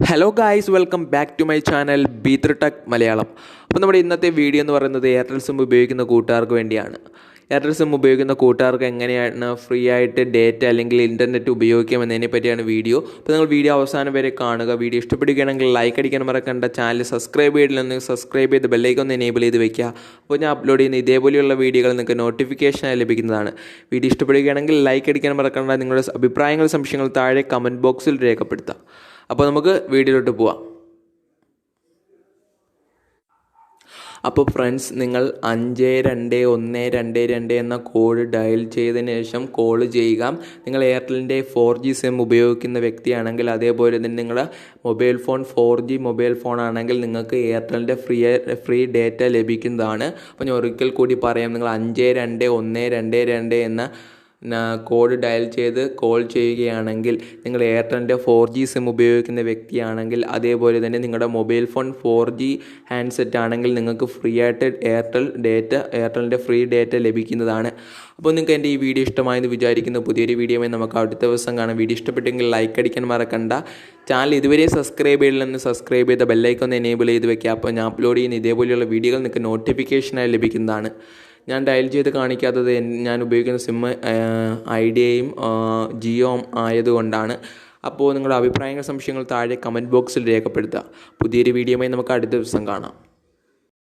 Hello guys, welcome back to my channel ബീത്രടെക് മലയാളം. അപ്പോൾ നമ്മുടെ ഇന്നത്തെ വീഡിയോ എന്ന് പറയുന്നത് എയർടെൽ സിം ഉപയോഗിക്കുന്ന കൂട്ടുകാർക്ക് വേണ്ടിയാണ്. എയർടെൽ സിം ഉപയോഗിക്കുന്ന കൂട്ടുകാർക്ക് എങ്ങനെയാണ് ഫ്രീ ആയിട്ട് ഡേറ്റ അല്ലെങ്കിൽ ഇൻ്റർനെറ്റ് ഉപയോഗിക്കാം എന്നതിനെ പറ്റിയാണ് വീഡിയോ. അപ്പോൾ നിങ്ങൾ വീഡിയോ അവസാനം വരെ കാണുക. വീഡിയോ ഇഷ്ടപ്പെടുകയാണെങ്കിൽ ലൈക്ക് അടിക്കാൻ മറക്കണ്ട. ചാനൽ സബ്സ്ക്രൈബ് ചെയ്തില്ലെങ്കിൽ സബ്സ്ക്രൈബ് ചെയ്ത് ബെല്ലൈക്കൺ ഒന്ന് എനേബിൾ ചെയ്ത് വെക്കുക. അപ്പോൾ ഞാൻ അപ്ലോഡ് ചെയ്യുന്ന ഇതേപോലെയുള്ള വീഡിയോകൾ നിങ്ങൾക്ക് നോട്ടിഫിക്കേഷനായി ലഭിക്കുന്നതാണ്. വീഡിയോ ഇഷ്ടപ്പെടുകയാണെങ്കിൽ ലൈക്ക് അടിക്കാൻ മറക്കണ്ട. നിങ്ങളുടെ അഭിപ്രായങ്ങൾ സംശയങ്ങൾ താഴെ കമൻറ്റ് ബോക്സിൽ രേഖപ്പെടുത്താം. അപ്പോൾ നമുക്ക് വീഡിയോയിലോട്ട് പോവാം. അപ്പോൾ ഫ്രണ്ട്സ്, നിങ്ങൾ 521222 എന്ന കോഡ് ഡയൽ ചെയ്തതിന് ശേഷം കോൾ ചെയ്യുക. നിങ്ങൾ എയർടെലിൻ്റെ 4G സിം ഉപയോഗിക്കുന്ന വ്യക്തിയാണെങ്കിൽ, അതേപോലെ തന്നെ നിങ്ങളുടെ mobile phone 4G mobile phone ആണെങ്കിൽ നിങ്ങൾക്ക് എയർടെലിൻ്റെ ഫ്രീ ഡേറ്റ ലഭിക്കുന്നതാണ്. അപ്പോൾ ഞാൻ ഒരിക്കൽ കൂടി പറയാം, നിങ്ങൾ 521222 എന്ന കോഡ് ഡയൽ ചെയ്ത് കോൾ ചെയ്യുകയാണെങ്കിൽ, നിങ്ങൾ എയർടെലിൻ്റെ 4G സിം ഉപയോഗിക്കുന്ന വ്യക്തിയാണെങ്കിൽ, അതേപോലെ തന്നെ നിങ്ങളുടെ മൊബൈൽ ഫോൺ 4G ഹാൻഡ്സെറ്റ് ആണെങ്കിൽ നിങ്ങൾക്ക് ഫ്രീ ആയിട്ട് എയർടെലിൻ്റെ ഫ്രീ ഡേറ്റ ലഭിക്കുന്നതാണ്. അപ്പോൾ നിങ്ങൾക്ക് എൻ്റെ ഈ വീഡിയോ ഇഷ്ടമായെന്ന് വിചാരിക്കുന്നു. പുതിയൊരു വീഡിയോയുമായി നമുക്ക് അടുത്ത ദിവസം കാണാം. വീഡിയോ ഇഷ്ടപ്പെട്ടെങ്കിൽ ലൈക്ക് അടിക്കാൻ മറക്കണ്ട. ചാനൽ ഇതുവരെ സബ്സ്ക്രൈബ് ചെയ്തില്ലെന്ന് സബ്സ്ക്രൈബ് ചെയ്ത ബെല്ലൈക്കൺ ഒന്ന് എനേബിൾ ചെയ്ത് വെക്കുക. അപ്പോൾ ഞാൻ അപ്ലോഡ് ചെയ്യുന്ന ഇതേപോലെയുള്ള വീഡിയോകൾ നിങ്ങൾക്ക് നോട്ടിഫിക്കേഷനായി ലഭിക്കുന്നതാണ്. ഞാൻ ഡയൽ ചെയ്ത് കാണിക്കാത്തത് ഞാൻ ഉപയോഗിക്കുന്ന സിം ഐഡിയയും ജിയോ ആയതുകൊണ്ടാണ്. അപ്പോൾ നിങ്ങളുടെ അഭിപ്രായങ്ങൾ സംശയങ്ങൾ താഴെ കമൻറ്റ് ബോക്സിൽ രേഖപ്പെടുത്തുക. പുതിയൊരു വീഡിയോയുമായി നമുക്ക് അടുത്ത ദിവസം കാണാം.